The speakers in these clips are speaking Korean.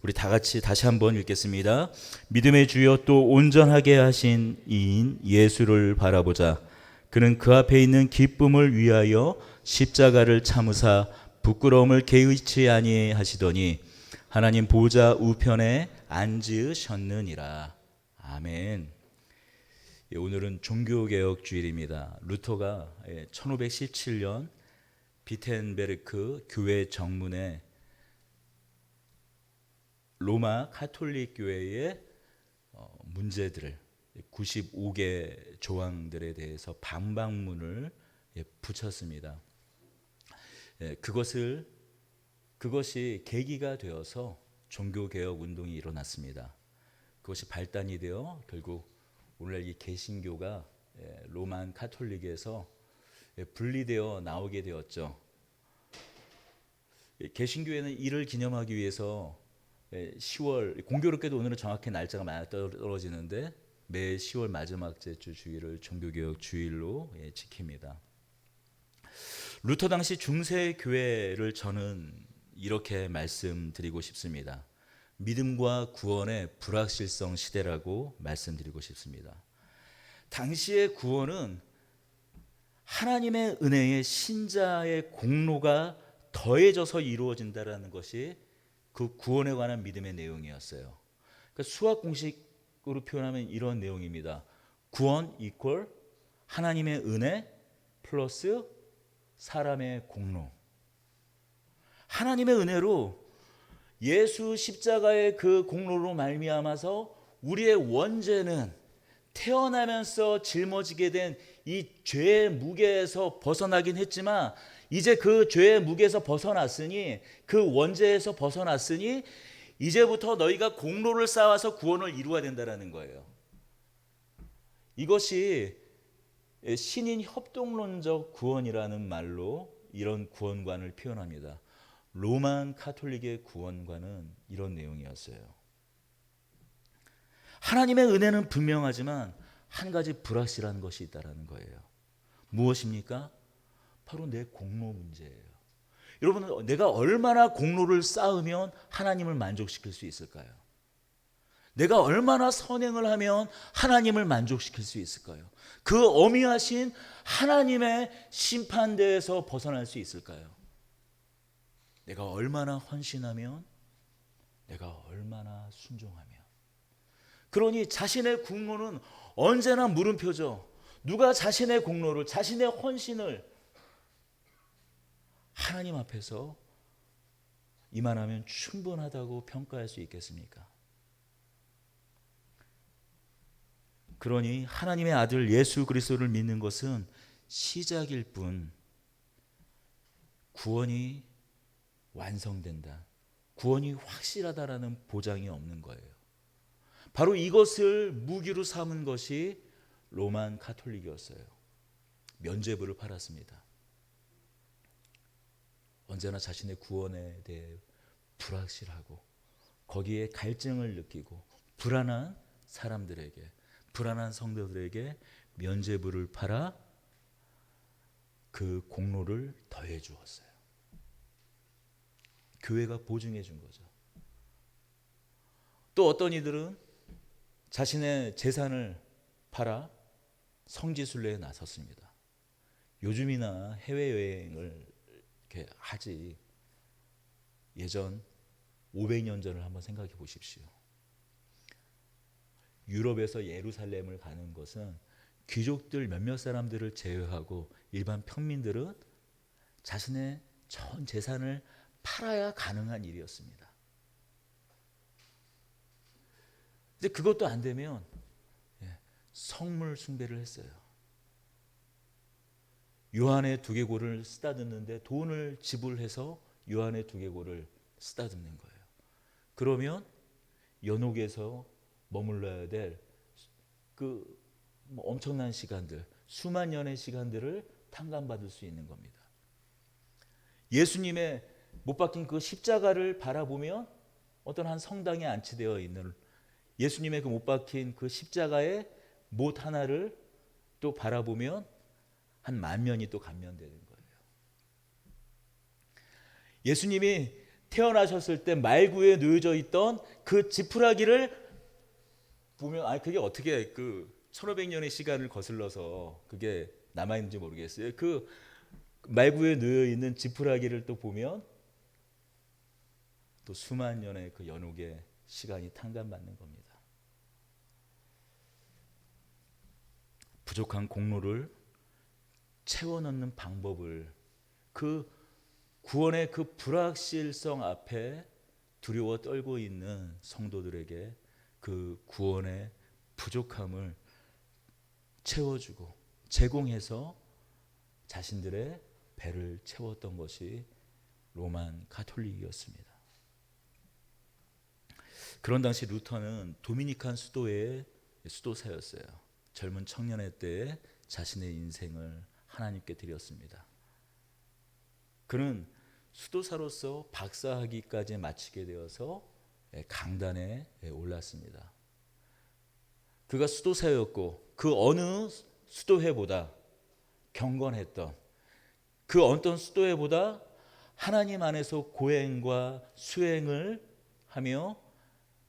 우리 다 같이 다시 한번 읽겠습니다. 믿음의 주여 또 온전하게 하신 이인 예수를 바라보자. 그는 그 앞에 있는 기쁨을 위하여 십자가를 참으사 부끄러움을 개의치 아니하시더니 하나님 보좌 우편에 앉으셨느니라. 아멘. 오늘은 종교개혁 주일입니다. 루터가 1517년 비텐베르크 교회 정문에 로마 카톨릭 교회의 문제들을 95개 조항들에 대해서 반박문을 붙였습니다. 그것이 계기가 되어서 종교개혁 운동이 일어났습니다. 그것이 발단이 되어 결국 오늘날 이 개신교가 로만 카톨릭에서 분리되어 나오게 되었죠. 개신교회는 이를 기념하기 위해서 10월, 공교롭게도 오늘은 정확히 날짜가 많이 떨어지는데 매 10월 마지막 주 주일을 종교개혁 주일로 지킵니다. 루터 당시 중세 교회를 저는 이렇게 말씀드리고 싶습니다. 믿음과 구원의 불확실성 시대라고 말씀드리고 싶습니다. 당시의 구원은 하나님의 은혜에 신자의 공로가 더해져서 이루어진다는 것이 그 구원에 관한 믿음의 내용이었어요. 그러니까 수학 공식으로 표현하면 이런 내용입니다. 구원 이퀄 하나님의 은혜 플러스 사람의 공로. 하나님의 은혜로 예수 십자가의 그 공로로 말미암아서 우리의 원죄는 태어나면서 짊어지게 된 이 죄의 무게에서 벗어나긴 했지만 이제 그 죄의 무게에서 벗어났으니 그 원죄에서 벗어났으니 이제부터 너희가 공로를 쌓아서 구원을 이루어야 된다는 거예요. 이것이 신인 협동론적 구원이라는 말로 이런 구원관을 표현합니다. 로만 카톨릭의 구원관은 이런 내용이었어요. 하나님의 은혜는 분명하지만 한 가지 불확실한 것이 있다는 거예요. 무엇입니까? 바로 내 공로 문제예요. 여러분, 내가 얼마나 공로를 쌓으면 하나님을 만족시킬 수 있을까요? 내가 얼마나 선행을 하면 하나님을 만족시킬 수 있을까요? 그 어미하신 하나님의 심판대에서 벗어날 수 있을까요? 내가 얼마나 헌신하면, 내가 얼마나 순종하면. 그러니 자신의 공로는 언제나 물음표죠. 누가 자신의 공로를, 자신의 헌신을 하나님 앞에서 이만하면 충분하다고 평가할 수 있겠습니까? 그러니 하나님의 아들 예수 그리스도를 믿는 것은 시작일 뿐 구원이 완성된다, 구원이 확실하다라는 보장이 없는 거예요. 바로 이것을 무기로 삼은 것이 로만 카톨릭이었어요. 면죄부를 팔았습니다. 언제나 자신의 구원에 대해 불확실하고 거기에 갈증을 느끼고 불안한 사람들에게, 불안한 성도들에게 면죄부를 팔아 그 공로를 더해 주었어요. 교회가 보증해 준 거죠. 또 어떤 이들은 자신의 재산을 팔아 성지순례에 나섰습니다. 요즘이나 해외여행을 이렇게 하지 예전 500년 전을 한번 생각해 보십시오. 유럽에서 예루살렘을 가는 것은 귀족들 몇몇 사람들을 제외하고 일반 평민들은 자신의 전 재산을 팔아야 가능한 일이었습니다. 근데 그것도 안 되면 성물 숭배를 했어요. 요한의 두개골을 쓰다듬는데 돈을 지불해서 요한의 두개골을 쓰다듬는 거예요. 그러면 연옥에서 머물러야 될 그 엄청난 시간들, 수만 년의 시간들을 탕감받을 수 있는 겁니다. 예수님의 못 박힌 그 십자가를 바라보면 어떤 한 성당에 안치되어 있는 예수님의 그 못 박힌 그 십자가의 못 하나를 또 바라보면 한 10,000명이 또 감면되는 거예요. 예수님이 태어나셨을 때 말구에 놓여져 있던 그 지푸라기를 보면 그게 어떻게 그 1500년의 시간을 거슬러서 그게 남아 있는지 모르겠어요. 그 말구에 놓여 있는 지푸라기를 또 보면 또 수만 년의 그 연옥의 시간이 탕감받는 겁니다. 부족한 공로를 채워 넣는 방법을 그 구원의 그 불확실성 앞에 두려워 떨고 있는 성도들에게 그 구원의 부족함을 채워주고 제공해서 자신들의 배를 채웠던 것이 로만 가톨릭이었습니다. 그런 당시 루터는 도미니칸 수도의 수도사였어요. 젊은 청년의 때에 자신의 인생을 하나님께 드렸습니다. 그는 수도사로서 박사학위까지 마치게 되어서 강단에 올랐습니다. 그가 수도사였고 그 어느 수도회보다 경건했던 그 어떤 수도회보다 하나님 안에서 고행과 수행을 하며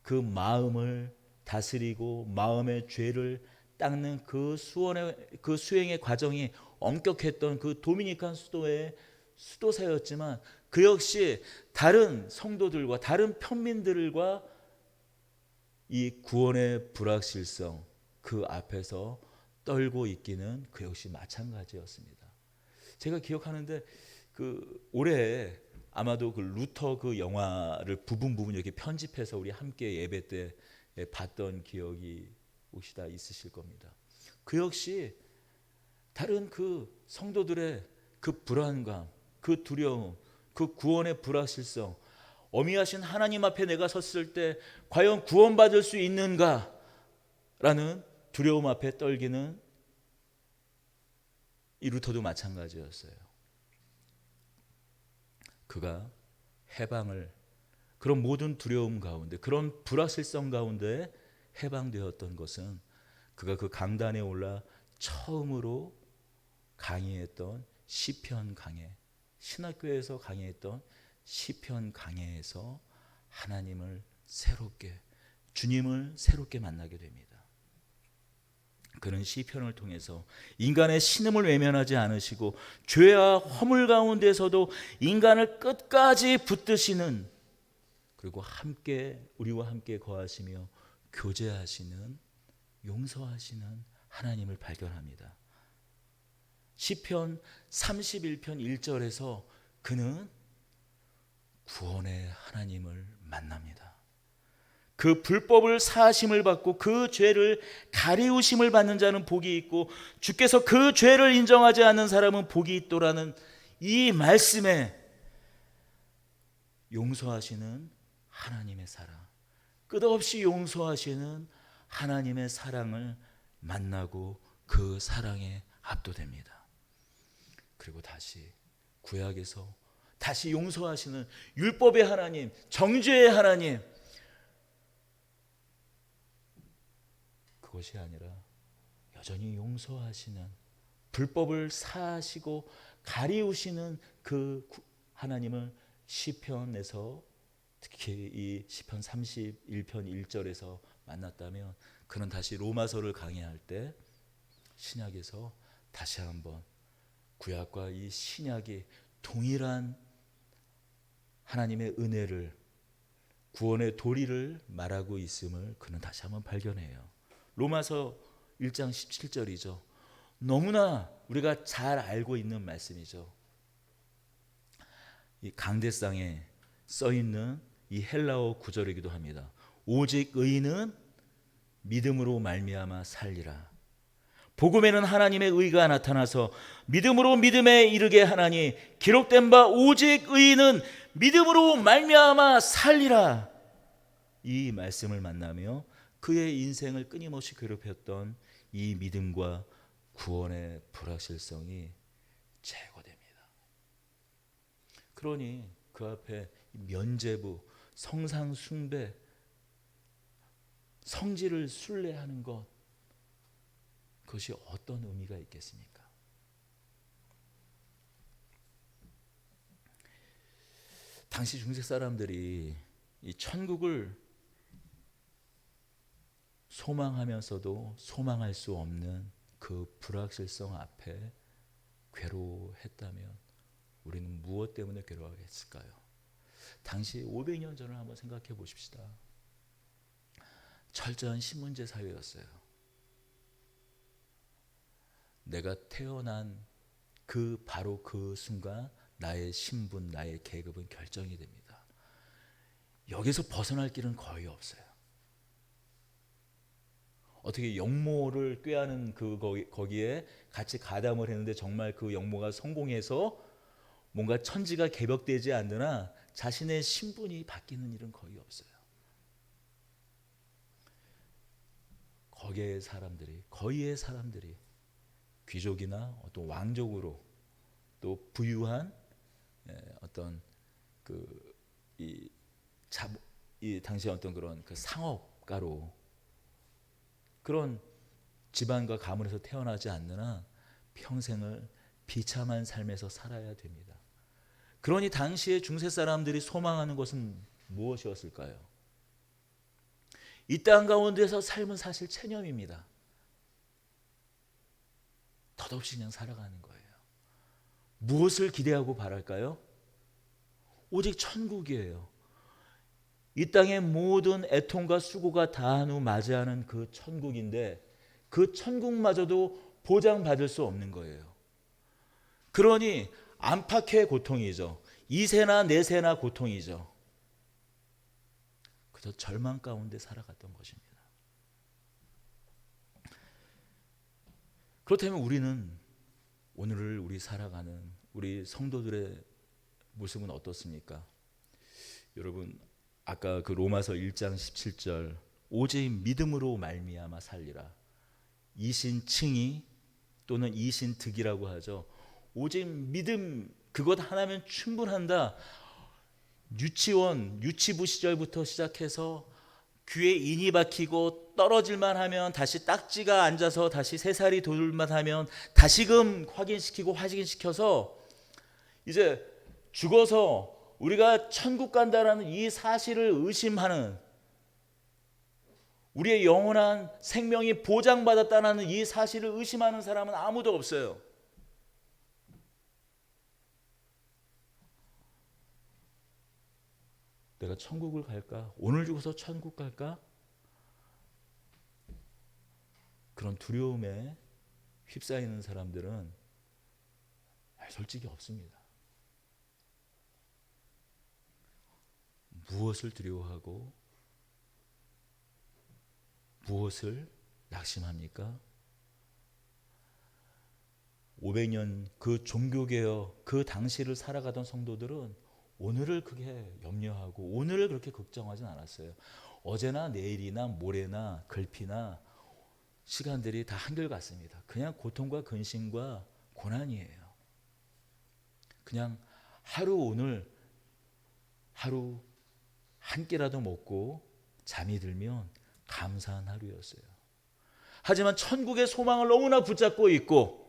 그 마음을 다스리고 마음의 죄를 닦는 그 수행의 과정이 엄격했던 그 도미니칸 수도의 수도사였지만 그 역시 다른 성도들과 다른 편민들과 이 구원의 불확실성 그 앞에서 떨고 있기는 그 역시 마찬가지였습니다. 제가 기억하는데 그 올해 아마도 그 루터 그 영화를 부분 이렇게 편집해서 우리 함께 예배 때 봤던 기억이 혹시 다 있으실 겁니다. 그 역시 다른 그 성도들의 그 불안감, 그 두려움, 그 구원의 불확실성, 어미하신 하나님 앞에 내가 섰을 때 과연 구원받을 수 있는가라는 두려움 앞에 떨기는 이 루터도 마찬가지였어요. 그가 해방을 그런 모든 두려움 가운데 그런 불확실성 가운데 해방되었던 것은 그가 그 강단에 올라 처음으로 강의했던 시편 강해, 신학교에서 강의했던 시편 강해에서 하나님을 새롭게, 주님을 새롭게 만나게 됩니다. 그는 시편을 통해서 인간의 신음을 외면하지 않으시고 죄와 허물 가운데서도 인간을 끝까지 붙드시는, 그리고 함께 우리와 함께 거하시며 교제하시는, 용서하시는 하나님을 발견합니다. 시편 31편 1절에서 그는 구원의 하나님을 만납니다. 그 불법을 사하심을 받고 그 죄를 가리우심을 받는 자는 복이 있고 주께서 그 죄를 인정하지 않는 사람은 복이 있도라는 이 말씀에 용서하시는 하나님의 사랑, 끝없이 용서하시는 하나님의 사랑을 만나고 그 사랑에 압도됩니다. 그리고 다시 구약에서 다시 용서하시는 율법의 하나님, 정죄의 하나님, 그것이 아니라 여전히 용서하시는, 불법을 사하시고 가리우시는 그 하나님을 시편에서, 특히 이 시편 31편 1절에서 만났다면 그는 다시 로마서를 강의할 때 신약에서 다시 한번 구약과 이 신약이 동일한 하나님의 은혜를, 구원의 도리를 말하고 있음을 그는 다시 한번 발견해요. 로마서 1장 17절이죠. 너무나 우리가 잘 알고 있는 말씀이죠. 이 강대상에 써 있는 이 헬라어 구절이기도 합니다. 오직 의인은 믿음으로 말미암아 살리라. 복음에는 하나님의 의가 나타나서 믿음으로 믿음에 이르게 하나니 기록된 바 오직 의인은 믿음으로 말미암아 살리라. 이 말씀을 만나며 그의 인생을 끊임없이 괴롭혔던 이 믿음과 구원의 불확실성이 제거됩니다. 그러니 그 앞에 면죄부, 성상 숭배, 성질을 순례하는 것, 그것이 어떤 의미가 있겠습니까? 당시 중세 사람들이 이 천국을 소망하면서도 소망할 수 없는 그 불확실성 앞에 괴로워했다면 우리는 무엇 때문에 괴로워하겠을까요? 당시 500년 전을 한번 생각해 보십시다. 철저한 신문제 사회였어요. 내가 태어난 바로 그 순간 나의 신분, 나의 계급은 결정이 됩니다. 여기서 벗어날 길은 거의 없어요. 어떻게 영모를 꾀하는 거기에 같이 가담을 했는데 정말 그 영모가 성공해서 뭔가 천지가 개벽되지 않으나 자신의 신분이 바뀌는 일은 거의 없어요. 거기의 사람들이 귀족이나 어떤 왕족으로 또 부유한 어떤 이 당시 어떤 그런 그 상업가로 그런 집안과 가문에서 태어나지 않느나 평생을 비참한 삶에서 살아야 됩니다. 그러니 당시의 중세 사람들이 소망하는 것은 무엇이었을까요? 이 땅 가운데서 삶은 사실 체념입니다. 덧없이 그냥 살아가는 거예요. 무엇을 기대하고 바랄까요? 오직 천국이에요. 이 땅의 모든 애통과 수고가 다한 후 맞이하는 그 천국인데 그 천국마저도 보장받을 수 없는 거예요. 그러니 안팎의 고통이죠. 2세나 4세나 고통이죠. 그저 절망 가운데 살아갔던 것입니다. 그렇다면 우리는 오늘을 우리 살아가는 우리 성도들의 모습은 어떻습니까? 여러분 아까 그 로마서 1장 17절 오직 믿음으로 말미암아 살리라. 이신칭의 또는 이신득이라고 하죠. 오직 믿음 그것 하나면 충분한다. 유치부 시절부터 시작해서 귀에 인이 박히고 떨어질만 하면 다시 딱지가 앉아서 다시 새살이 돋을만 하면 다시금 확인시켜서 이제 죽어서 우리가 천국 간다라는 이 사실을 의심하는 우리의 영원한 생명이 보장받았다는 이 사실을 의심하는 사람은 아무도 없어요. 내가 천국을 갈까? 오늘 죽어서 천국 갈까? 그런 두려움에 휩싸이는 사람들은 솔직히 없습니다. 무엇을 두려워하고 무엇을 낙심합니까? 500년 그 종교개혁 그 당시를 살아가던 성도들은 오늘을 그게 염려하고 오늘을 그렇게 걱정하진 않았어요. 어제나 내일이나 모레나 글피나 시간들이 다 한결같습니다. 그냥 고통과 근심과 고난이에요. 그냥 오늘 하루 한 끼라도 먹고 잠이 들면 감사한 하루였어요. 하지만 천국의 소망을 너무나 붙잡고 있고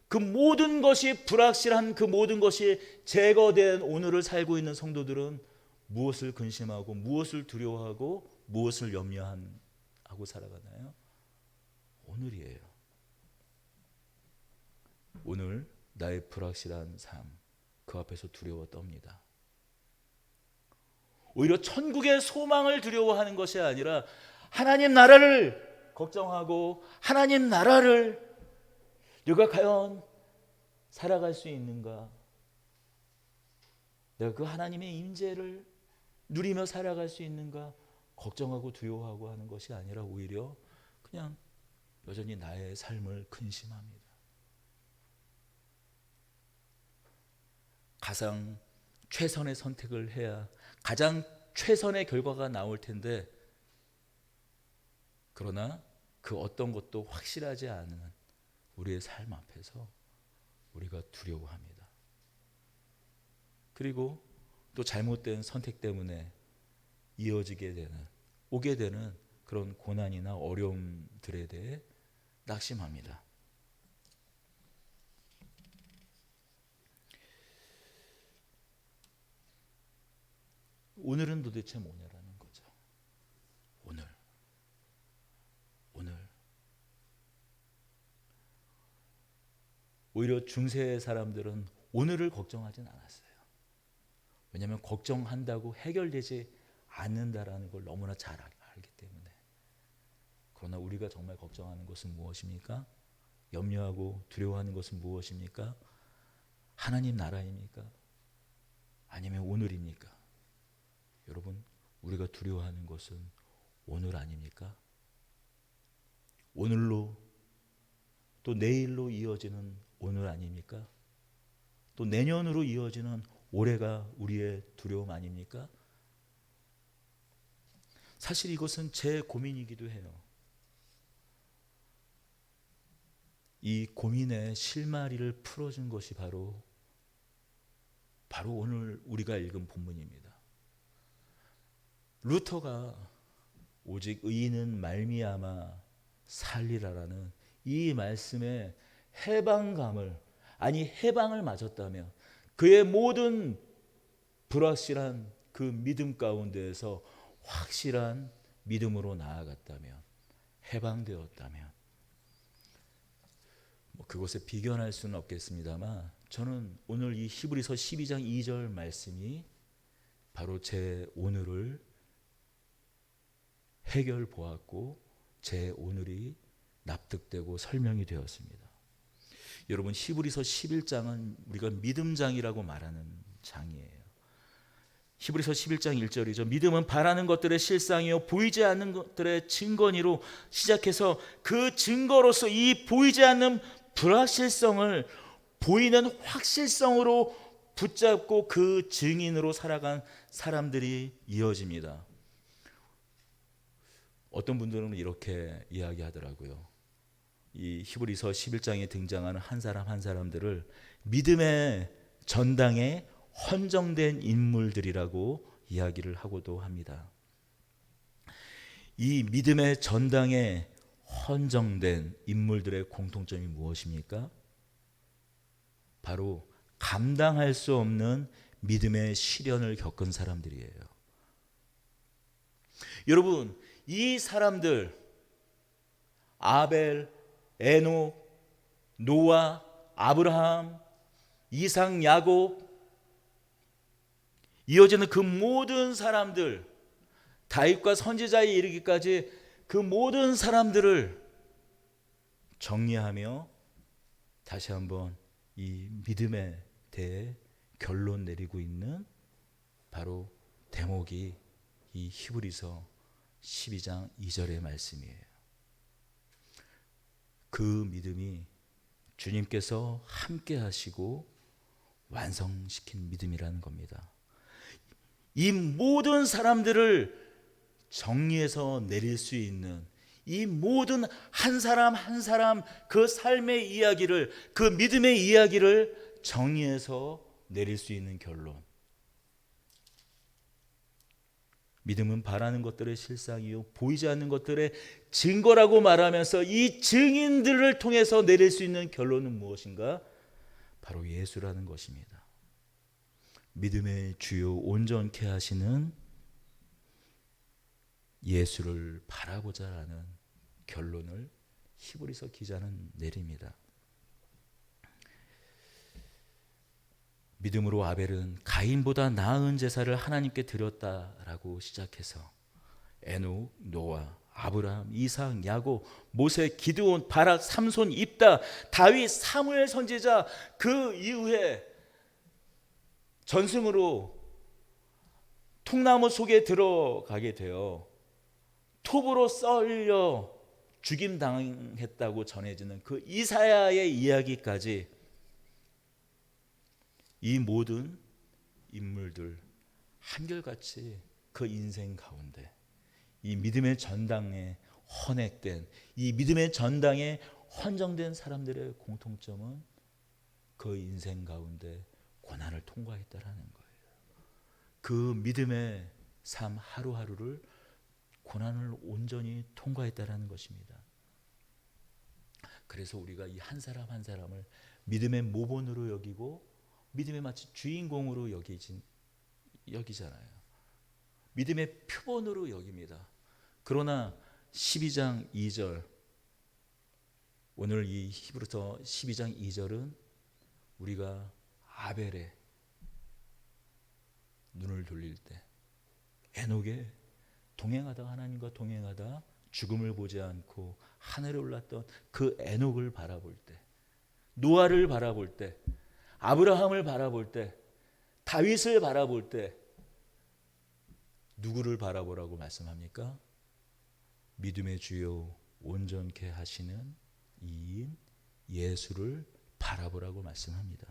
그 모든 것이 불확실한 그 모든 것이 제거된 오늘을 살고 있는 성도들은 무엇을 근심하고 무엇을 두려워하고 무엇을 염려하고 살아가나요? 오늘이에요. 오늘 나의 불확실한 삶 그 앞에서 두려워 떱니다. 오히려 천국의 소망을 두려워하는 것이 아니라 하나님 나라를 걱정하고 하나님 나라를 내가 과연 살아갈 수 있는가? 내가 그 하나님의 임재를 누리며 살아갈 수 있는가? 걱정하고 두려워하고 하는 것이 아니라 오히려 그냥 여전히 나의 삶을 근심합니다. 가장 최선의 선택을 해야 가장 최선의 결과가 나올 텐데 그러나 그 어떤 것도 확실하지 않은 우리의 삶 앞에서 우리가 두려워합니다. 그리고 또 잘못된 선택 때문에 오게 되는 그런 고난이나 어려움들에 대해 낙심합니다. 오늘은 도대체 뭐냐라는 거죠. 오늘. 오히려 중세 사람들은 오늘을 걱정하진 않았어요. 왜냐하면 걱정한다고 해결되지 않는다라는 걸 너무나 잘 알기 때문에. 그러나 우리가 정말 걱정하는 것은 무엇입니까? 염려하고 두려워하는 것은 무엇입니까? 하나님 나라입니까? 아니면 오늘입니까? 여러분, 우리가 두려워하는 것은 오늘 아닙니까? 오늘로 또 내일로 이어지는 오늘 아닙니까? 또 내년으로 이어지는 올해가 우리의 두려움 아닙니까? 사실 이것은 제 고민이기도 해요. 이 고민의 실마리를 풀어준 것이 바로 오늘 우리가 읽은 본문입니다. 루터가 오직 의인은 말미암아 살리라라는 이 말씀에 해방감을, 아니 해방을 맞았다면, 그의 모든 불확실한 그 믿음 가운데에서 확실한 믿음으로 나아갔다면, 해방되었다면, 그것에 비견할 수는 없겠습니다만, 저는 오늘 이 히브리서 12장 2절 말씀이 바로 제 오늘을 해결 보았고 제 오늘이 납득되고 설명이 되었습니다. 여러분, 히브리서 11장은 우리가 믿음장이라고 말하는 장이에요. 히브리서 11장 1절이죠. 믿음은 바라는 것들의 실상이요 보이지 않는 것들의 증거니로 시작해서 그 증거로서 이 보이지 않는 불확실성을 보이는 확실성으로 붙잡고 그 증인으로 살아간 사람들이 이어집니다. 어떤 분들은 이렇게 이야기하더라고요. 이 히브리서 11장에 등장하는 한 사람 한 사람들을 믿음의 전당에 헌정된 인물들이라고 이야기를 하고도 합니다. 이 믿음의 전당에 헌정된 인물들의 공통점이 무엇입니까? 바로 감당할 수 없는 믿음의 시련을 겪은 사람들이에요. 여러분, 이 사람들, 아벨, 에녹, 노아, 아브라함, 이삭, 야곱, 이어지는 그 모든 사람들, 다윗과 선지자에 이르기까지 그 모든 사람들을 정리하며 다시 한번 이 믿음에 대해 결론 내리고 있는 바로 대목이 이 히브리서 12장 2절의 말씀이에요. 그 믿음이 주님께서 함께 하시고 완성시킨 믿음이라는 겁니다. 이 모든 사람들을 정리해서 내릴 수 있는, 이 모든 한 사람 한 사람 그 삶의 이야기를, 그 믿음의 이야기를 정리해서 내릴 수 있는 결론. 믿음은 바라는 것들의 실상이요 보이지 않는 것들의 증거라고 말하면서 이 증인들을 통해서 내릴 수 있는 결론은 무엇인가? 바로 예수라는 것입니다. 믿음의 주요 온전케 하시는 예수를 바라보자라는 결론을 히브리서 기자는 내립니다. 믿음으로 아벨은 가인보다 나은 제사를 하나님께 드렸다라고 시작해서 에녹, 노아, 아브라함, 이삭, 야곱, 모세, 기드온, 바락, 삼손, 입다, 다윗, 사무엘 선지자, 그 이후에 전승으로 통나무 속에 들어가게 되어 톱으로 썰려 죽임당했다고 전해지는 그 이사야의 이야기까지, 이 모든 인물들 한결같이 그 인생 가운데 이 믿음의 전당에 헌액된, 이 믿음의 전당에 헌정된 사람들의 공통점은 그 인생 가운데 고난을 통과했다라는 거예요. 그 믿음의 삶 하루하루를 고난을 온전히 통과했다라는 것입니다. 그래서 우리가 이 한 사람 한 사람을 믿음의 모본으로 여기고 믿음의 마치 주인공으로 여기잖아요. 믿음의 표본으로 여깁니다. 그러나 12장 2절, 오늘 이 히브리서 12장 2절은 우리가 아벨의 눈을 돌릴 때, 에녹의 동행하다, 하나님과 동행하다 죽음을 보지 않고 하늘에 올랐던 그 에녹을 바라볼 때, 노아를 바라볼 때, 아브라함을 바라볼 때, 다윗을 바라볼 때 누구를 바라보라고 말씀합니까? 믿음의 주요 온전케 하시는 이인 예수를 바라보라고 말씀합니다.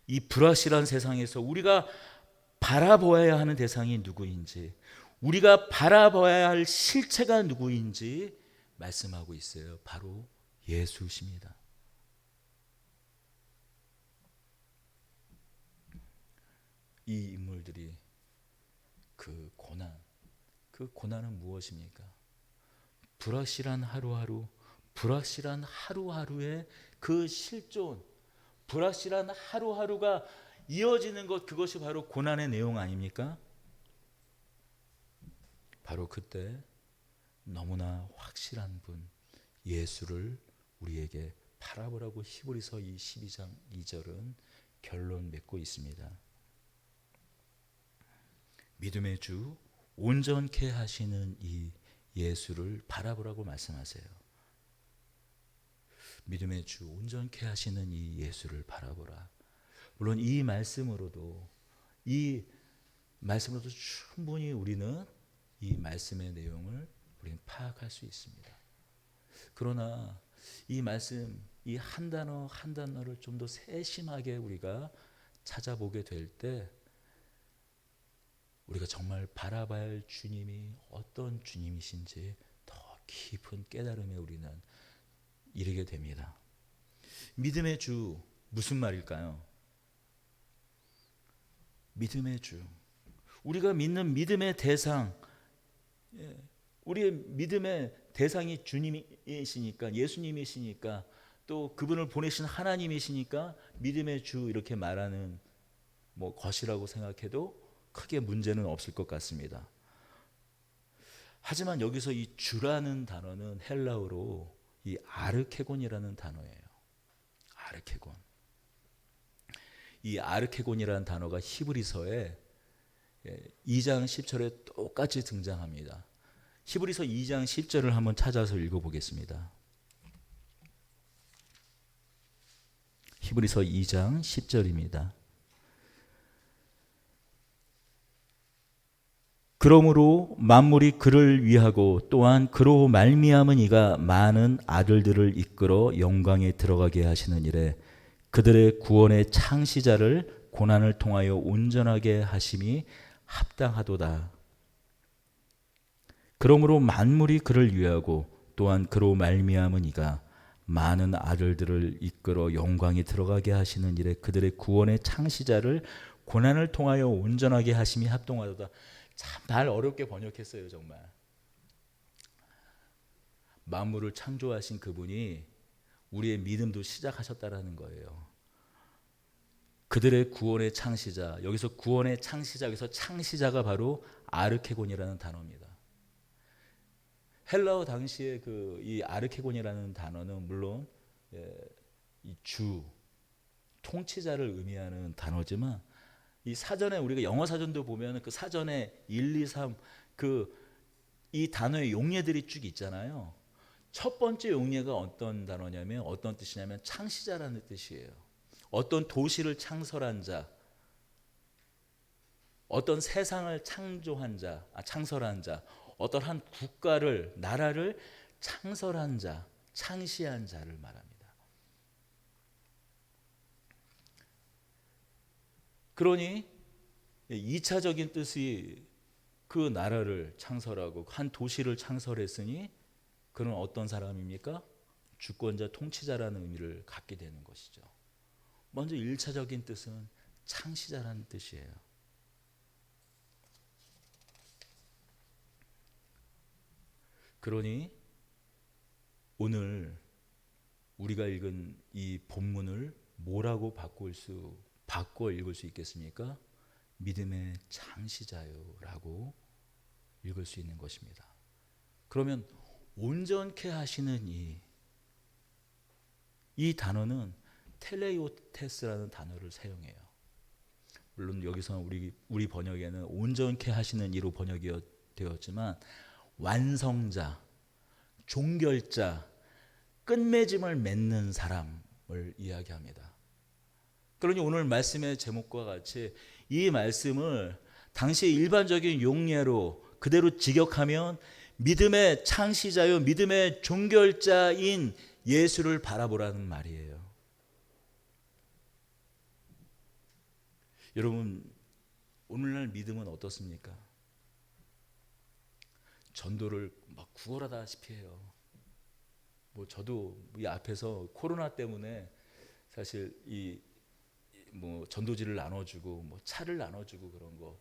이 불확실한 세상에서 우리가 바라보아야 하는 대상이 누구인지, 우리가 바라봐야 할 실체가 누구인지 말씀하고 있어요. 바로 예수십니다. 이 인물들이 그 고난은 무엇입니까? 불확실한 하루하루, 불확실한 하루하루의 그 실존, 불확실한 하루하루가 이어지는 것, 그것이 바로 고난의 내용 아닙니까? 바로 그때 너무나 확실한 분 예수를 우리에게 바라보라고 히브리서 이 12장 2절은 결론 맺고 있습니다. 믿음의 주 온전케 하시는 이 예수를 바라보라고 말씀하세요. 믿음의 주 온전케 하시는 이 예수를 바라보라. 물론 이 말씀으로도 충분히 우리는 이 말씀의 내용을 우리는 파악할 수 있습니다. 그러나 이 말씀, 이 한 단어 한 단어를 좀 더 세심하게 우리가 찾아보게 될 때 우리가 정말 바라봐야 할 주님이 어떤 주님이신지 더 깊은 깨달음에 우리는 이르게 됩니다. 믿음의 주, 무슨 말일까요? 믿음의 주, 우리가 믿는 믿음의 대상, 우리의 믿음의 대상이 주님이시니까, 예수님이시니까, 또 그분을 보내신 하나님이시니까 믿음의 주 이렇게 말하는 것이라고 생각해도 크게 문제는 없을 것 같습니다. 하지만 여기서 이 주라는 단어는 헬라어로 이 아르케곤이라는 단어예요. 아르케곤. 이 아르케곤이라는 단어가 히브리서에 2장 10절에 똑같이 등장합니다. 히브리서 2장 10절을 한번 찾아서 읽어보겠습니다. 히브리서 2장 10절입니다. 그러므로 만물이 그를 위하고 또한 그로 말미암은 이가 많은 아들들을 이끌어 영광에 들어가게 하시는 일에 그들의 구원의 창시자를 고난을 통하여 온전하게 하심이 합당하도다. 그러므로 만물이 그를 위하고 또한 그로 말미암은 이가 많은 아들들을 이끌어 영광에 들어가게 하시는 일에 그들의 구원의 창시자를 고난을 통하여 온전하게 하심이 합당하도다. 참 말 어렵게 번역했어요. 정말 만물을 창조하신 그분이 우리의 믿음도 시작하셨다라는 거예요. 그들의 구원의 창시자, 여기서 구원의 창시자, 여기서 창시자가 바로 아르케곤이라는 단어입니다. 헬라어 당시에 이 아르케곤이라는 단어는 물론 이 주, 통치자를 의미하는 단어지만 이 사전에 우리가 영어 사전도 보면 그 사전에 1, 2, 3 이 단어의 용례들이 쭉 있잖아요. 첫 번째 용례가 어떤 단어냐면 어떤 뜻이냐면 창시자라는 뜻이에요. 어떤 도시를 창설한 자, 어떤 세상을 창설한 자, 어떤 한 국가를, 나라를 창설한 자, 창시한 자를 말합니다. 그러니 2차적인 뜻이 그 나라를 창설하고 한 도시를 창설했으니 그는 어떤 사람입니까? 주권자, 통치자라는 의미를 갖게 되는 것이죠. 먼저 1차적인 뜻은 창시자라는 뜻이에요. 그러니 오늘 우리가 읽은 이 본문을 뭐라고 바꿔 읽을 수 있겠습니까? 믿음의 창시자요라고 읽을 수 있는 것입니다. 그러면 온전케 하시는 이 단어는 텔레오테스라는 단어를 사용해요. 물론 여기서 우리 번역에는 온전케 하시는 이로 번역이 되었지만 완성자, 종결자, 끝맺음을 맺는 사람을 이야기합니다. 그러니 오늘 말씀의 제목과 같이 이 말씀을 당시의 일반적인 용례로 그대로 직역하면 믿음의 창시자요 믿음의 종결자인 예수를 바라보라는 말이에요. 여러분, 오늘날 믿음은 어떻습니까? 전도를 막 구걸하다시피 해요. 저도 이 앞에서 코로나 때문에 사실 전도지를 나눠주고 차를 나눠주고 그런 거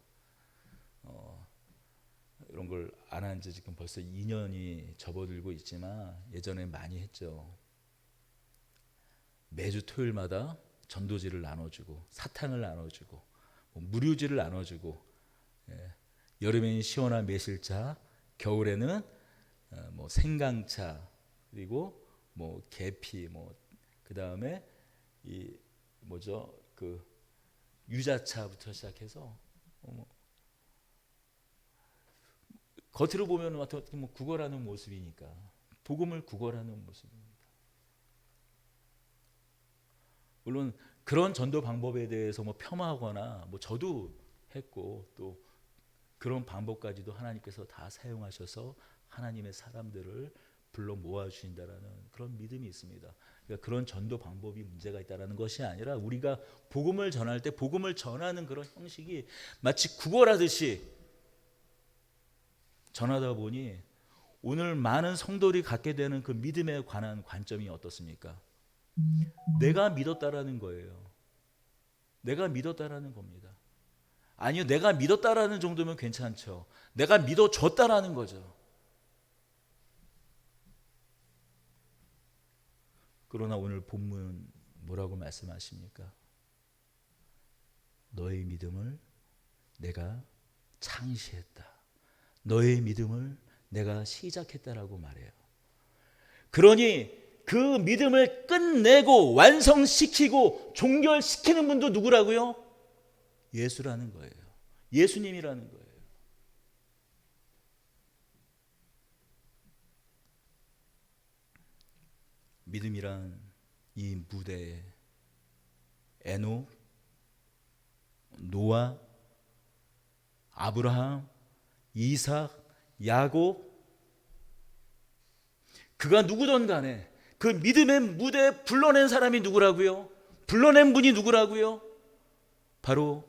이런 걸 안 한 지 지금 벌써 2년이 접어들고 있지만 예전에 많이 했죠. 매주 토요일마다 전도지를 나눠주고 사탕을 나눠주고 무료지를 나눠주고, 여름에는 시원한 매실차, 겨울에는 생강차, 그리고 계피, 그 다음에 유자차부터 시작해서 겉으로 보면 어떻게 구걸하는 모습이니까 복음을 구걸하는 모습입니다. 물론 그런 전도 방법에 대해서 폄하하거나 저도 했고 또 그런 방법까지도 하나님께서 다 사용하셔서 하나님의 사람들을 불러 모아주신다라는 그런 믿음이 있습니다. 그러니까 그런 전도 방법이 문제가 있다는 것이 아니라 우리가 복음을 전할 때 복음을 전하는 그런 형식이 마치 구걸하듯이 전하다 보니 오늘 많은 성도들이 갖게 되는 그 믿음에 관한 관점이 어떻습니까? 내가 믿었다라는 거예요. 내가 믿었다라는 겁니다. 아니요, 내가 믿었다라는 정도면 괜찮죠. 내가 믿어줬다라는 거죠. 그러나 오늘 본문 뭐라고 말씀하십니까? 너의 믿음을 내가 창시했다. 너의 믿음을 내가 시작했다라고 말해요. 그러니 그 믿음을 끝내고 완성시키고 종결시키는 분도 누구라고요? 예수라는 거예요. 예수님이라는 거예요. 믿음이란 이 무대에 에녹, 노아, 아브라함, 이삭, 야곱, 그가 누구든 간에 그 믿음의 무대에 불러낸 사람이 누구라고요? 불러낸 분이 누구라고요? 바로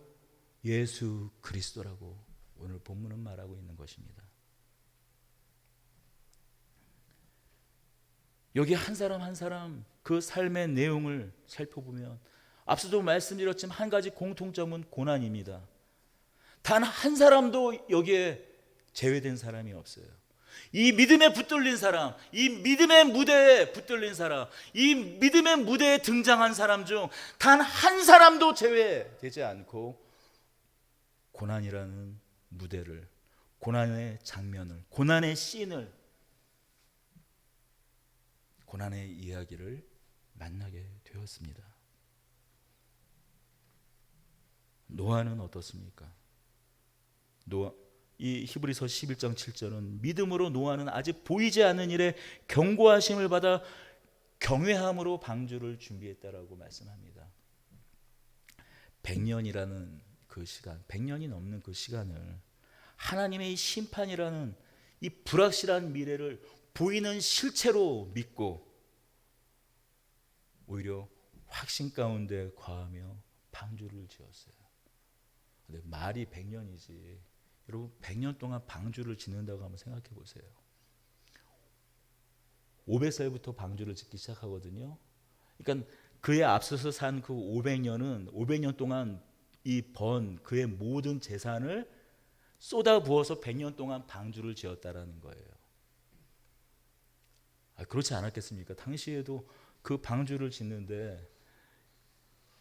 예수 그리스도라고 오늘 본문은 말하고 있는 것입니다. 여기 한 사람 한 사람 그 삶의 내용을 살펴보면 앞서도 말씀드렸지만 한 가지 공통점은 고난입니다. 단 한 사람도 여기에 제외된 사람이 없어요. 이 믿음에 붙들린 사람, 이 믿음의 무대에 붙들린 사람, 이 믿음의 무대에 등장한 사람 중 단 한 사람도 제외되지 않고 고난이라는 무대를, 고난의 장면을, 고난의 씬을, 고난의 이야기를 만나게 되었습니다. 노아는 어떻습니까? 이 히브리서 11장 7절은 믿음으로 노아는 아직 보이지 않는 일에 경고하심을 받아 경외함으로 방주를 준비했다라고 말씀합니다. 100년이라는 그 시간, 100년이 넘는 그 시간을 하나님의 이 심판이라는 이 불확실한 미래를 보이는 실체로 믿고 오히려 확신 가운데 거하며 방주를 지었어요. 근데 말이 100년이지. 여러분 100년 동안 방주를 짓는다고 한번 생각해 보세요. 500살부터 방주를 짓기 시작하거든요. 그러니까 그에 앞서서 산 그 500년은 500년 동안 그의 모든 재산을 쏟아 부어서 100년 동안 방주를 지었다라는 거예요. 그렇지 않았겠습니까? 당시에도 그 방주를 짓는데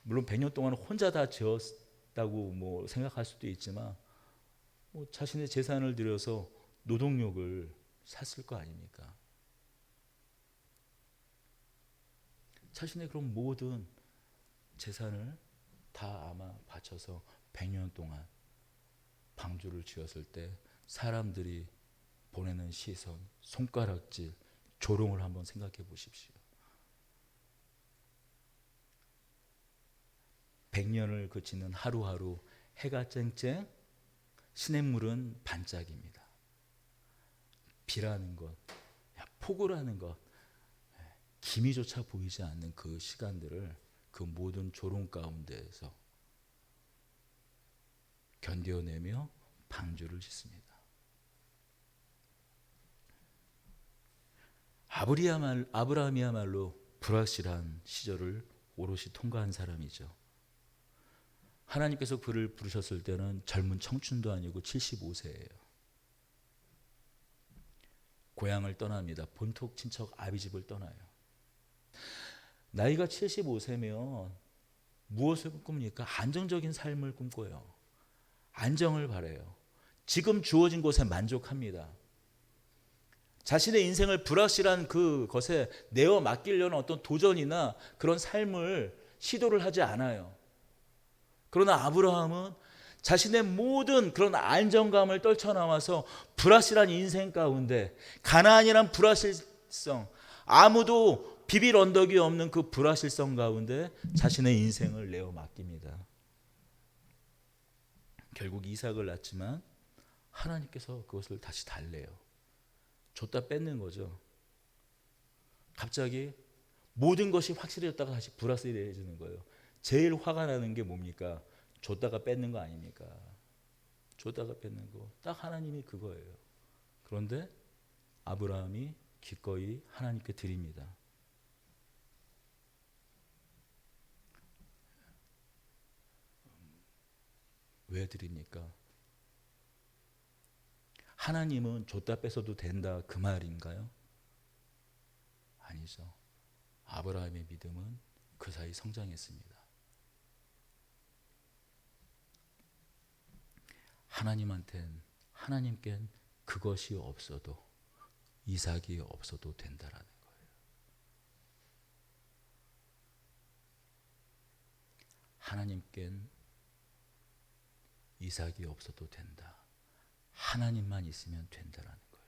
물론 100년 동안 혼자 다 지었다 다고 뭐 생각할 수도 있지만 뭐 자신의 재산을 들여서 노동력을 샀을 거 아닙니까? 자신의 그런 모든 재산을 다 아마 바쳐서 100년 동안 방주를 지었을 때 사람들이 보내는 시선, 손가락질, 조롱을 한번 생각해 보십시오. 100년을 그치는 하루하루 해가 쨍쨍, 시냇물은 반짝입니다. 비라는 것, 폭우라는 것, 기미조차 보이지 않는 그 시간들을 그 모든 조롱 가운데에서 견뎌내며 방주를 짓습니다. 아브라함이야말로 불확실한 시절을 오롯이 통과한 사람이죠. 하나님께서 그를 부르셨을 때는 젊은 청춘도 아니고 75세예요. 고향을 떠납니다. 본토 친척 아비집을 떠나요. 나이가 75세면 무엇을 꿈꿉니까? 안정적인 삶을 꿈꿔요. 안정을 바라요. 지금 주어진 곳에 만족합니다. 자신의 인생을 불확실한 그것에 내어 맡기려는 어떤 도전이나 그런 삶을 시도를 하지 않아요. 그러나 아브라함은 자신의 모든 그런 안정감을 떨쳐나와서 불확실한 인생 가운데 가나안이란 불확실성, 아무도 비빌 언덕이 없는 그 불확실성 가운데 자신의 인생을 내어 맡깁니다. 결국 이삭을 낳지만 하나님께서 그것을 다시 달래요. 줬다 뺏는 거죠. 갑자기 모든 것이 확실해졌다가 다시 불확실해지는 거예요. 제일 화가 나는 게 뭡니까? 줬다가 뺏는 거 아닙니까? 줬다가 뺏는 거. 딱 하나님이 그거예요. 그런데 아브라함이 기꺼이 하나님께 드립니다. 왜 드립니까? 하나님은 줬다 뺏어도 된다 그 말인가요? 아니죠. 아브라함의 믿음은 그 사이 성장했습니다. 하나님께는 그것이 없어도 이삭이 없어도 된다라는 거예요. 하나님께는 이삭이 없어도 된다. 하나님만 있으면 된다라는 거예요.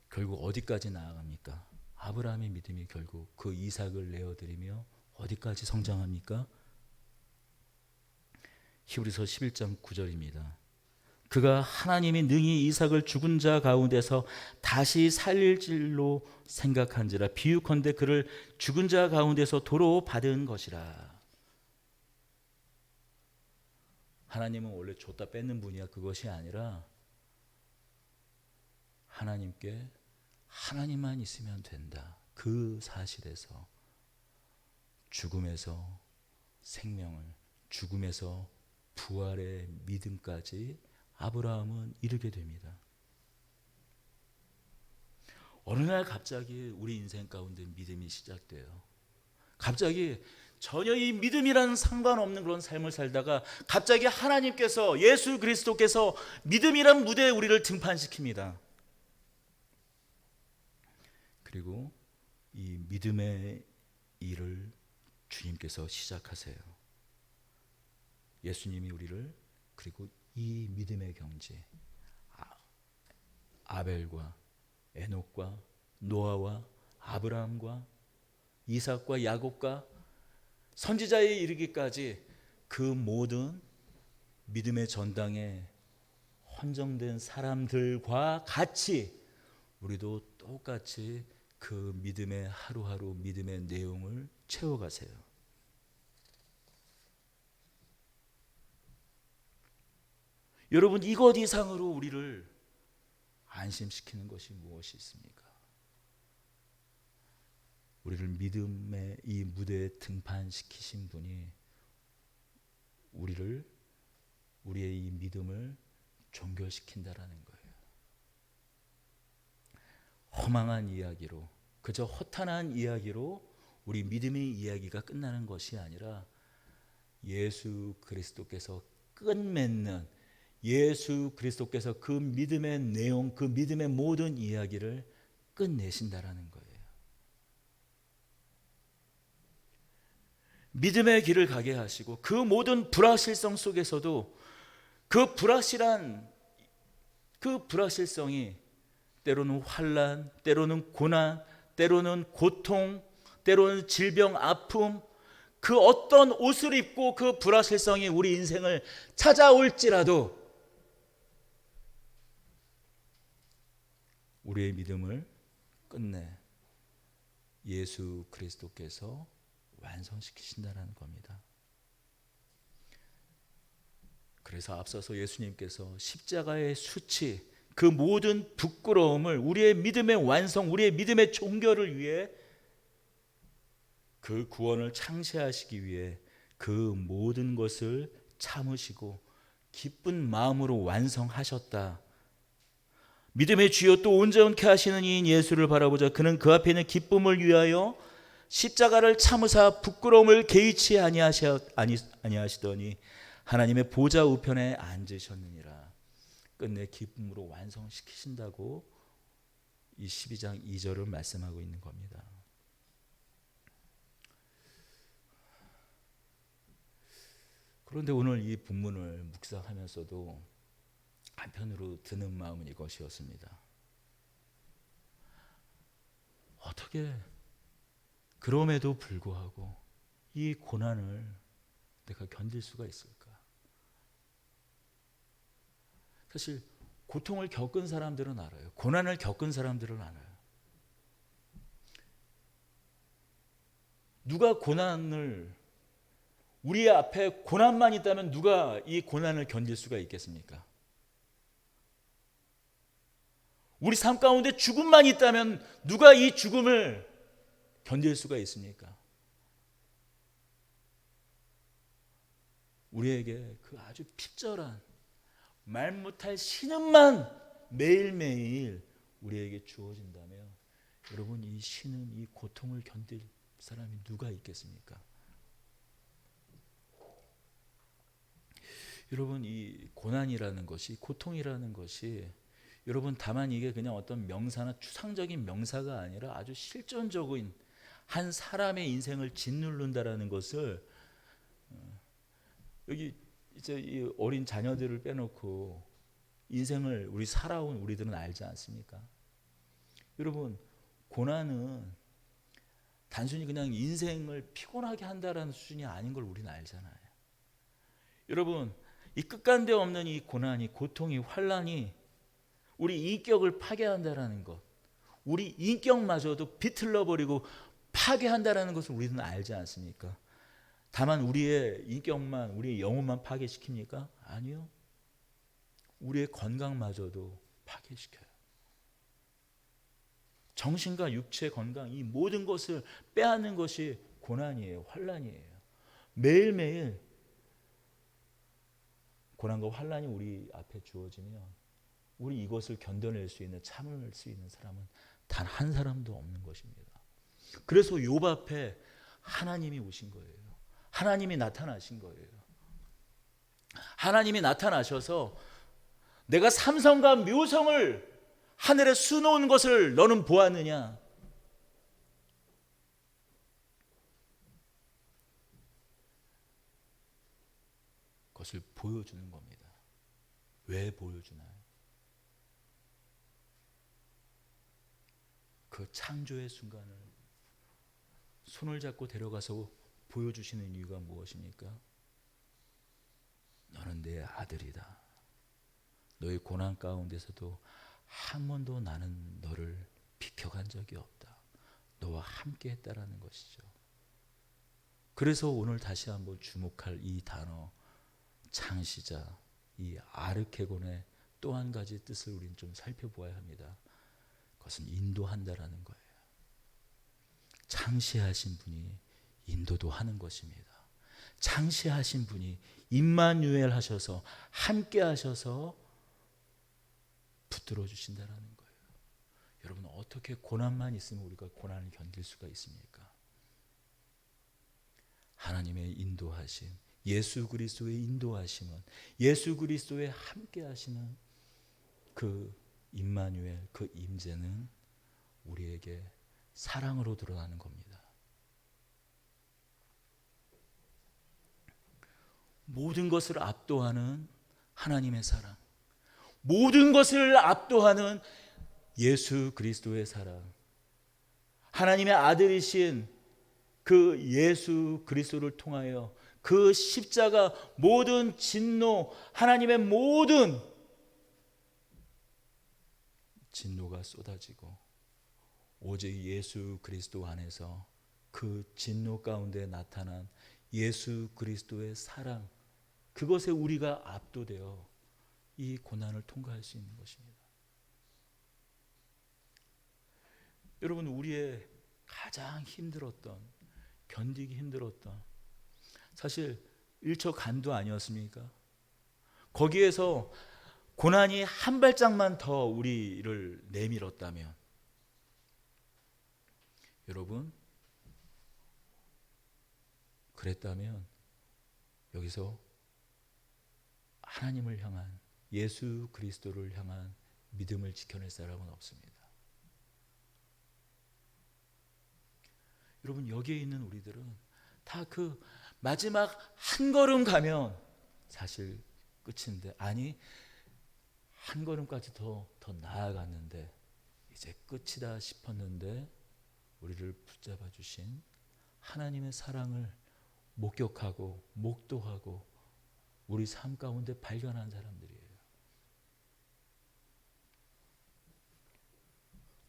결국 어디까지 나아갑니까? 아브라함의 믿음이 결국 그 이삭을 내어드리며 어디까지 성장합니까? 히브리서 11장 9절입니다. 그가 하나님이 능히 이삭을 죽은 자 가운데서 다시 살릴 줄로 생각한지라 비유컨대 그를 죽은 자 가운데서 도로 받은 것이라. 하나님은 원래 줬다 뺏는 분이야. 그것이 아니라 하나님께 하나님만 있으면 된다. 그 사실에서 죽음에서 생명을, 죽음에서 부활의 믿음까지 아브라함은 이르게 됩니다. 어느 날 갑자기 우리 인생 가운데 믿음이 시작돼요. 갑자기 전혀 이 믿음이라는 상관없는 그런 삶을 살다가 갑자기 하나님께서, 예수 그리스도께서 믿음이란 무대에 우리를 등판시킵니다. 그리고 이 믿음의 일을 주님께서 시작하세요. 예수님이 우리를, 그리고 이 믿음의 경지, 아벨과 에녹과 노아와 아브라함과 이삭과 야곱과 선지자에 이르기까지 그 모든 믿음의 전당에 헌정된 사람들과 같이 우리도 똑같이 그 믿음의 하루하루 믿음의 내용을 채워가세요. 여러분, 이것 이상으로 우리를 안심시키는 것이 무엇이 있습니까? 우리를 믿음의 이 무대에 등판시키신 분이 우리의 이 믿음을 종결시킨다라는 거예요. 허망한 이야기로, 그저 허탄한 이야기로 우리 믿음의 이야기가 끝나는 것이 아니라 예수 그리스도께서 끝맺는, 예수 그리스도께서 그 믿음의 내용, 그 믿음의 모든 이야기를 끝내신다라는 거예요. 믿음의 길을 가게 하시고 그 모든 불확실성 속에서도 그 불확실성이 때로는 환난, 때로는 고난, 때로는 고통, 때로는 질병, 아픔, 그 어떤 옷을 입고 그 불확실성이 우리 인생을 찾아올지라도 우리의 믿음을 끝내 예수 그리스도께서 완성시키신다는 겁니다. 그래서 앞서서 예수님께서 십자가의 수치, 그 모든 부끄러움을 우리의 믿음의 완성, 우리의 믿음의 종결을 위해, 그 구원을 창시하시기 위해 그 모든 것을 참으시고 기쁜 마음으로 완성하셨다. 믿음의 주여 또 온전케 하시는 이인 예수를 바라보자. 그는 그 앞에 있는 기쁨을 위하여 십자가를 참으사 부끄러움을 개의치 아니하시더니 하나님의 보좌 우편에 앉으셨느니라. 끝내 기쁨으로 완성시키신다고 이 12장 2절을 말씀하고 있는 겁니다. 그런데 오늘 이 본문을 묵상하면서도 한편으로 드는 마음은 이것이었습니다. 어떻게 그럼에도 불구하고 이 고난을 내가 견딜 수가 있을까? 사실 고통을 겪은 사람들은 알아요. 고난을 겪은 사람들은 알아요. 누가 고난을, 우리 앞에 고난만 있다면 누가 이 고난을 견딜 수가 있겠습니까? 우리 삶 가운데 죽음만 있다면 누가 이 죽음을 견딜 수가 있습니까? 우리에게 그 아주 핍절한 말 못할 신음만 매일매일 우리에게 주어진다면 여러분, 이 신음, 이 고통을 견딜 사람이 누가 있겠습니까? 여러분, 이 고난이라는 것이, 고통이라는 것이 여러분 다만 이게 그냥 어떤 명사나 추상적인 명사가 아니라 아주 실존적인 한 사람의 인생을 짓누른다라는 것을, 여기 이제 이 어린 자녀들을 빼놓고 인생을 우리 살아온 우리들은 알지 않습니까? 여러분, 고난은 단순히 그냥 인생을 피곤하게 한다라는 수준이 아닌 걸 우리는 알잖아요. 여러분, 이 끝간데 없는 이 고난이, 고통이, 환난이 우리 인격을 파괴한다라는 것, 우리 인격마저도 비틀러버리고 파괴한다라는 것을 우리는 알지 않습니까? 다만 우리의 인격만, 우리의 영혼만 파괴시킵니까? 아니요. 우리의 건강마저도 파괴시켜요. 정신과 육체 건강, 이 모든 것을 빼앗는 것이 고난이에요. 환난이에요. 매일매일 고난과 환난이 우리 앞에 주어지면 우리 이것을 견뎌낼 수 있는, 참을 수 있는 사람은 단 한 사람도 없는 것입니다. 그래서 욥 앞에 하나님이 오신 거예요. 하나님이 나타나신 거예요. 하나님이 나타나셔서 내가 삼성과 묘성을 하늘에 수놓은 것을 너는 보았느냐? 그것을 보여주는 겁니다. 왜 보여주나요? 그 창조의 순간을 손을 잡고 데려가서 보여주시는 이유가 무엇입니까? 너는 내 아들이다. 너의 고난 가운데서도 한 번도 나는 너를 비켜간 적이 없다. 너와 함께 했다라는 것이죠. 그래서 오늘 다시 한번 주목할 이 단어, 창시자, 이 아르케곤의 또 한 가지 뜻을 우리는 좀 살펴보아야 합니다. 그것은 인도한다라는 거예요. 창시하신 분이 인도도 하는 것입니다. 창시하신 분이 임마누엘 하셔서 함께 하셔서 붙들어 주신다라는 거예요. 여러분, 어떻게 고난만 있으면 우리가 고난을 견딜 수가 있습니까? 하나님의 인도하심, 예수 그리스도의 인도하심은, 예수 그리스도의 함께 하시는 그 임마누엘, 그 임재는 우리에게 사랑으로 드러나는 겁니다. 모든 것을 압도하는 하나님의 사랑, 모든 것을 압도하는 예수 그리스도의 사랑, 하나님의 아들이신 그 예수 그리스도를 통하여 그 십자가 모든 진노, 하나님의 모든 진노가 쏟아지고 오직 예수 그리스도 안에서 그 진노 가운데 나타난 예수 그리스도의 사랑, 그것에 우리가 압도되어 이 고난을 통과할 수 있는 것입니다. 여러분, 우리의 가장 힘들었던, 견디기 힘들었던, 사실 일처간도 아니었습니까? 거기에서 고난이 한 발짝만 더 우리를 내밀었다면, 여러분, 그랬다면 여기서 하나님을 향한, 예수 그리스도를 향한 믿음을 지켜낼 사람은 없습니다. 여러분, 여기에 있는 우리들은 다 그 마지막 한 걸음 가면 사실 끝인데, 아니 한 걸음까지 더 나아갔는데 이제 끝이다 싶었는데 우리를 붙잡아 주신 하나님의 사랑을 목격하고 목도하고 우리 삶 가운데 발견한 사람들이에요.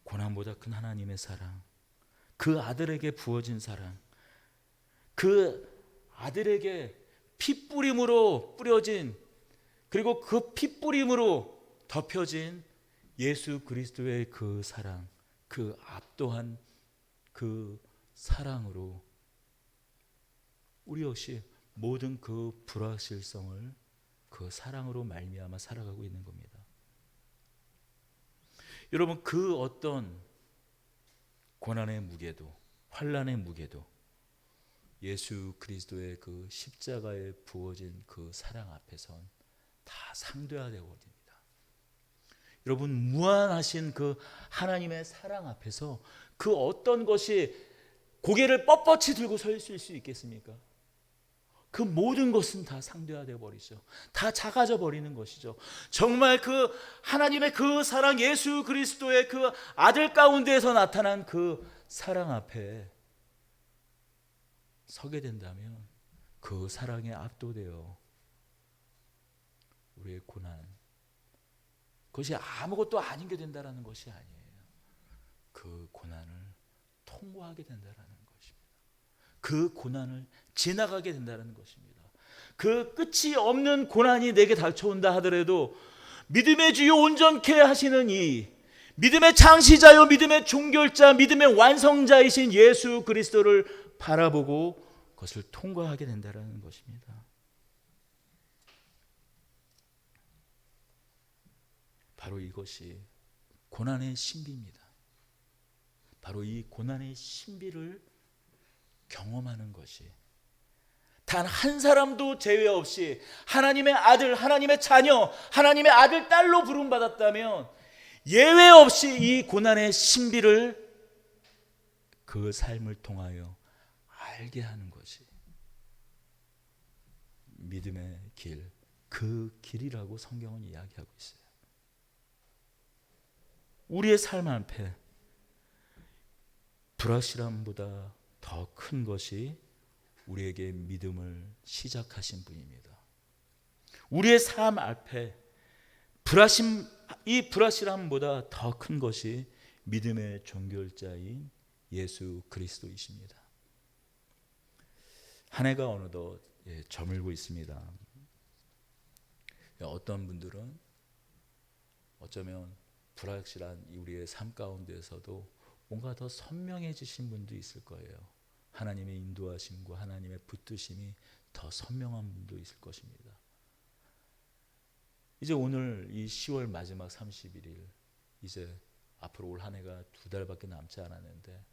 고난보다 큰 하나님의 사랑, 그 아들에게 부어진 사랑, 그 아들에게 핏뿌림으로 뿌려진, 그리고 그 핏뿌림으로 덮여진 예수 그리스도의 그 사랑, 그 압도한 그 사랑으로 우리 역시 모든 그 불확실성을 그 사랑으로 말미암아 살아가고 있는 겁니다. 여러분, 그 어떤 고난의 무게도, 환난의 무게도 예수 그리스도의 그 십자가에 부어진 그 사랑 앞에선 다 상대화되어 버립니다. 여러분, 무한하신 그 하나님의 사랑 앞에서 그 어떤 것이 고개를 뻣뻣이 들고 서 있을 수 있겠습니까? 그 모든 것은 다 상대화되어 버리죠. 다 작아져 버리는 것이죠. 정말 그 하나님의 그 사랑, 예수 그리스도의 그 아들 가운데에서 나타난 그 사랑 앞에 서게 된다면 그 사랑에 압도되어 우리의 고난, 그것이 아무것도 아닌 게 된다는 것이 아니에요. 그 고난을 통과하게 된다는 것입니다. 그 고난을 지나가게 된다는 것입니다. 그 끝이 없는 고난이 내게 닥쳐온다 하더라도 믿음의 주요 온전케 하시는 이 믿음의 창시자요 믿음의 종결자, 믿음의 완성자이신 예수 그리스도를 바라보고 그것을 통과하게 된다는 것입니다. 바로 이것이 고난의 신비입니다. 바로 이 고난의 신비를 경험하는 것이 단 한 사람도 제외 없이 하나님의 아들, 하나님의 자녀, 하나님의 아들, 딸로 부름받았다면 예외 없이 이 고난의 신비를 그 삶을 통하여 알게 하는 것이 믿음의 길, 그 길이라고 성경은 이야기하고 있어요. 우리의 삶 앞에 불확실함보다 더 큰 것이 우리에게 믿음을 시작하신 분입니다. 우리의 삶 앞에 이 불확실함보다 더 큰 것이 믿음의 종결자인 예수 그리스도이십니다. 한 해가 어느덧 저물고 있습니다. 어떤 분들은 어쩌면 불확실한 우리의 삶 가운데서도 뭔가 더 선명해지신 분도 있을 거예요. 하나님의 인도하심과 하나님의 붙드심이 더 선명한 분도 있을 것입니다. 이제 오늘 이 10월 마지막 31일, 이제 앞으로 올 한 해가 2달밖에 남지 않았는데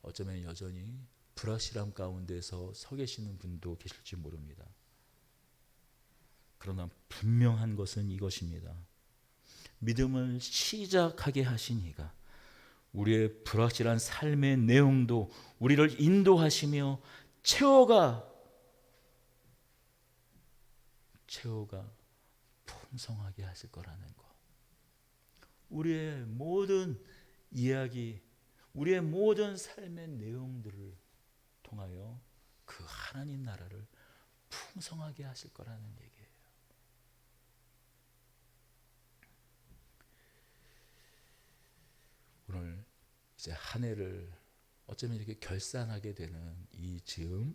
어쩌면 여전히 불확실함 가운데서 서 계시는 분도 계실지 모릅니다. 그러나 분명한 것은 이것입니다. 믿음을 시작하게 하신 이가 우리의 불확실한 삶의 내용도 우리를 인도하시며 채워가 풍성하게 하실 거라는 것. 우리의 모든 이야기, 우리의 모든 삶의 내용들을 통하여 그 하나님 나라를 풍성하게 하실 거라는 얘기예요. 오늘 이제 한 해를 어쩌면 이렇게 결산하게 되는 이 즈음,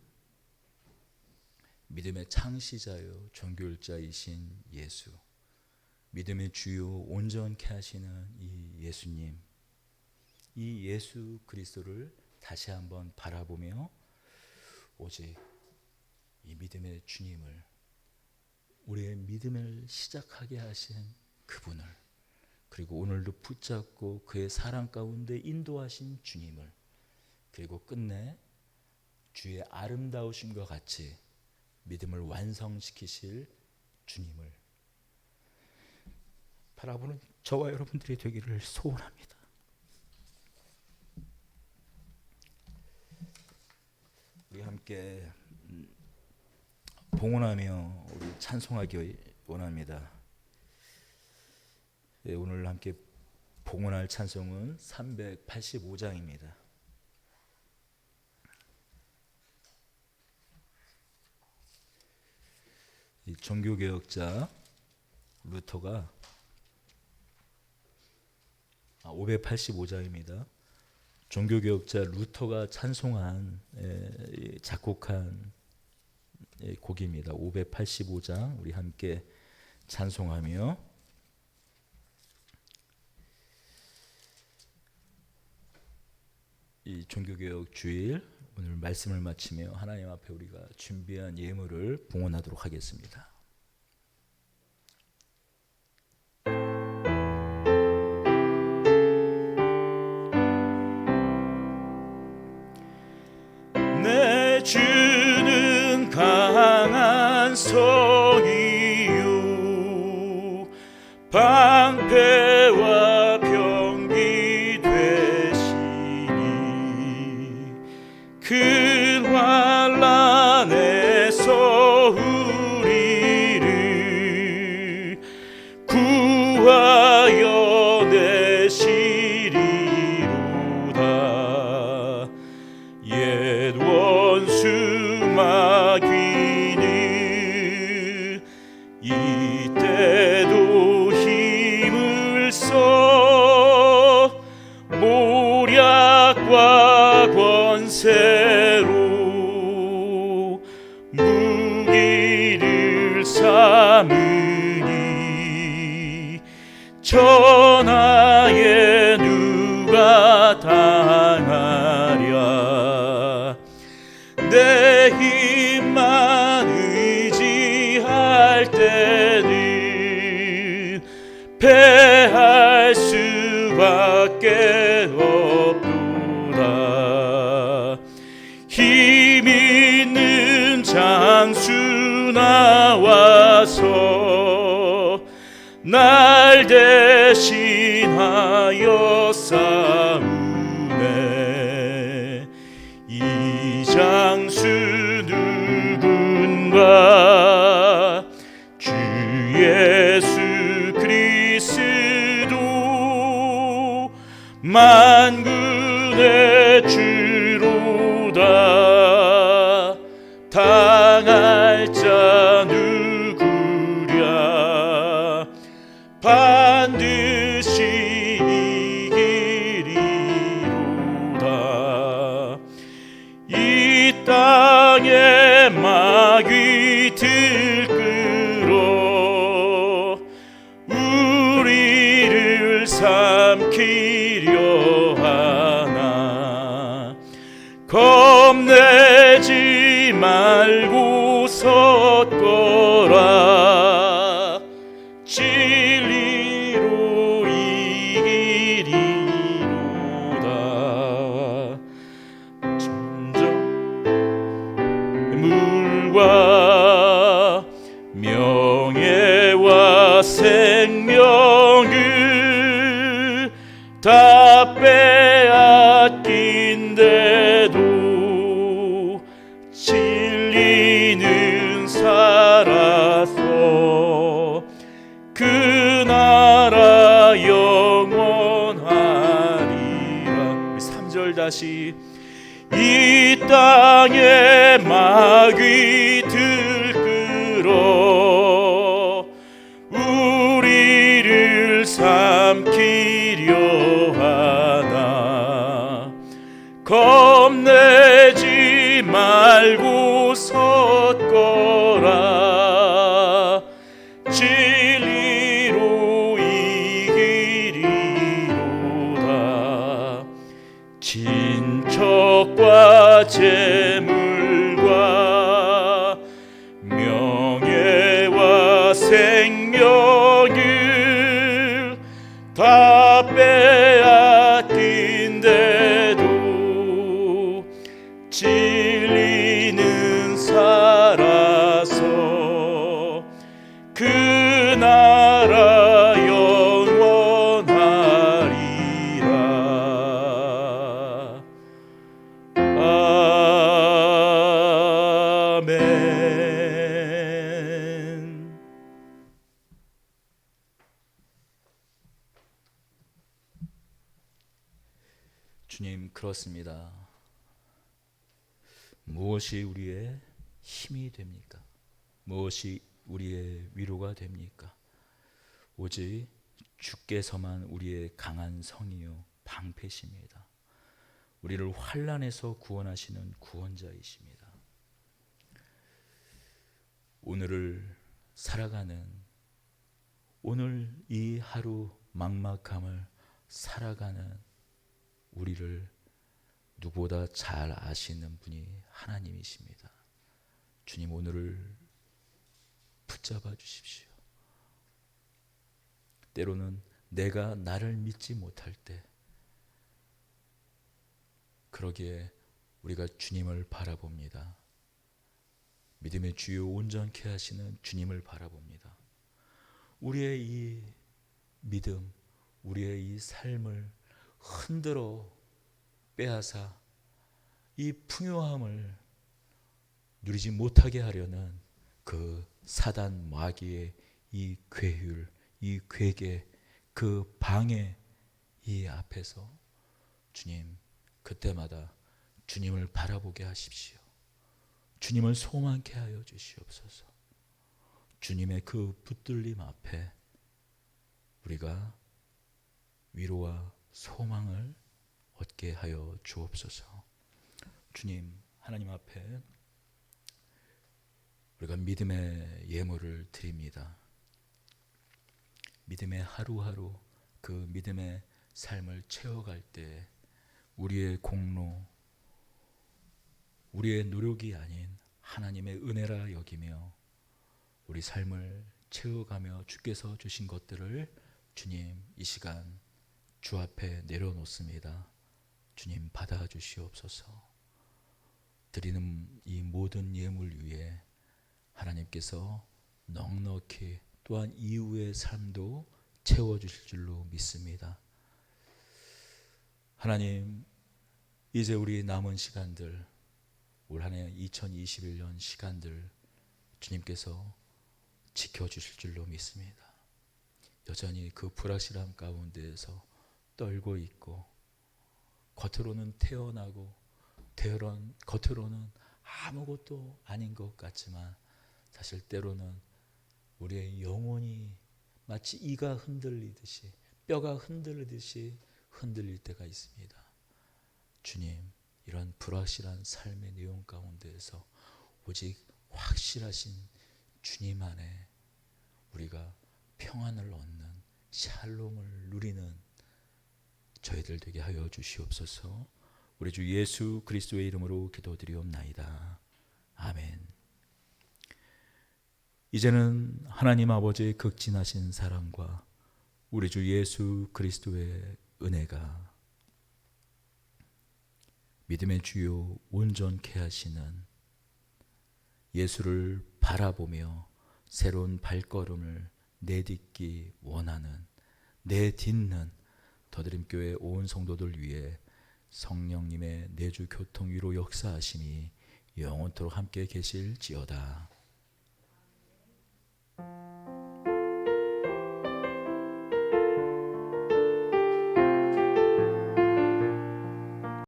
믿음의 창시자요 종교일자이신 예수, 믿음의 주요 온전케 하시는 이 예수님, 이 예수 그리스도를 다시 한번 바라보며 오직 이 믿음의 주님을, 우리의 믿음을 시작하게 하신 그분을, 그리고 오늘도 붙잡고 그의 사랑 가운데 인도하신 주님을, 그리고 끝내 주의 아름다우심과 같이 믿음을 완성시키실 주님을 바라보는 저와 여러분들이 되기를 소원합니다. 우리 함께 봉헌하며 우리 찬송하기 원합니다. 예, 오늘 함께 봉헌할 찬송은 385장입니다. 이 종교개혁자 루터가 585장입니다. 종교개혁자 루터가 찬송한 작곡한 곡입니다. 585장 우리 함께 찬송하며 이 종교개혁 주일 오늘 말씀을 마치며 하나님 앞에 우리가 준비한 예물을 봉헌하도록 하겠습니다. 내 주는 강한 성이요 방패와 병기 되시니 큰 환난에서 우리를 구하여 내시리로다. 옛 원수 마귀는 이때도 힘을 써 모략과 권세로 무기를 삼으니 전하에 누가 당하랴. 내 힘만 의지할 때는 패할 수밖에 없도다. 힘 있는 장수 나와서 날 대신하여 싸우네. 이 장수 누군가 주 예수 그리스도 만군의 주로다. 당할 자 누구랴. 반드시 이기리로다. 이 땅에 마귀 들끓어 우리를 삼키려 하나. 겁내지 말고 섰거라. 진리로 이기리로다. 천정 물과 명예 다 빼앗긴데도 진리는 살아서 그 나라 영원하리라. 3절 다시. 이 땅에 마귀 들끓어 우리를 삼키려 하나 겁내지 말고 섰거라. 진리로 이기리로다. 친척과 재물과 명예와 생명을 다 빼앗긴데도 진리는 살아서 그 나라 영원하리라. 아멘. 주님, 그렇습니다. 무엇이 우리의 힘이 됩니까? 무엇이 우리의 위로가 됩니까? 오직 주께서만 우리의 강한 성이요 방패십니다. 우리를 환난에서 구원하시는 구원자이십니다. 오늘을 살아가는, 오늘 이 하루 막막함을 살아가는 우리를 누구보다 잘 아시는 분이 하나님이십니다. 주님, 오늘을 붙잡아 주십시오. 때로는 내가 나를 믿지 못할 때, 그러기에 우리가 주님을 바라봅니다. 믿음의 주요 온전케 하시는 주님을 바라봅니다. 우리의 이 믿음, 우리의 이 삶을 흔들어 빼앗아 이 풍요함을 누리지 못하게 하려는 그 사단 마귀의 이 괴율, 이 괴계, 그 방해 이 앞에서 주님, 그때마다 주님을 바라보게 하십시오. 주님을 소망케 하여 주시옵소서. 주님의 그 붙들림 앞에 우리가 위로와 소망을 얻게 하여 주옵소서. 주님, 하나님 앞에 우리가 믿음의 예물을 드립니다. 믿음의 하루하루 그 믿음의 삶을 채워갈 때 우리의 공로, 우리의 노력이 아닌 하나님의 은혜라 여기며 우리 삶을 채워가며 주께서 주신 것들을 주님, 이 시간 주 앞에 내려놓습니다. 주님, 받아주시옵소서. 드리는 이 모든 예물 위에 하나님께서 넉넉히 또한 이후의 삶도 채워주실 줄로 믿습니다. 하나님, 이제 우리 남은 시간들, 올 한 해 2021년 시간들 주님께서 지켜주실 줄로 믿습니다. 여전히 그 불확실함 가운데에서 떨고 있고, 겉으로는 태어나고 겉으로는 아무것도 아닌 것 같지만 사실 때로는 우리의 영혼이 마치 이가 흔들리듯이, 뼈가 흔들리듯이 흔들릴 때가 있습니다. 주님, 이런 불확실한 삶의 내용 가운데에서 오직 확실하신 주님 안에 우리가 평안을 얻는, 샬롬을 누리는 저희들 되게 하여 주시옵소서. 우리 주 예수 그리스도의 이름으로 기도드리옵나이다. 아멘. 이제는 하나님 아버지의 극진하신 사랑과 우리 주 예수 그리스도의 은혜가, 믿음의 주요 온전케 하시는, 예수를 바라보며 새로운 발걸음을 내딛기 원하는, 내딛는 더드림교회 온 성도들 위해 성령님의 내주 교통 위로 역사하심이 영원토록 함께 계실지어다.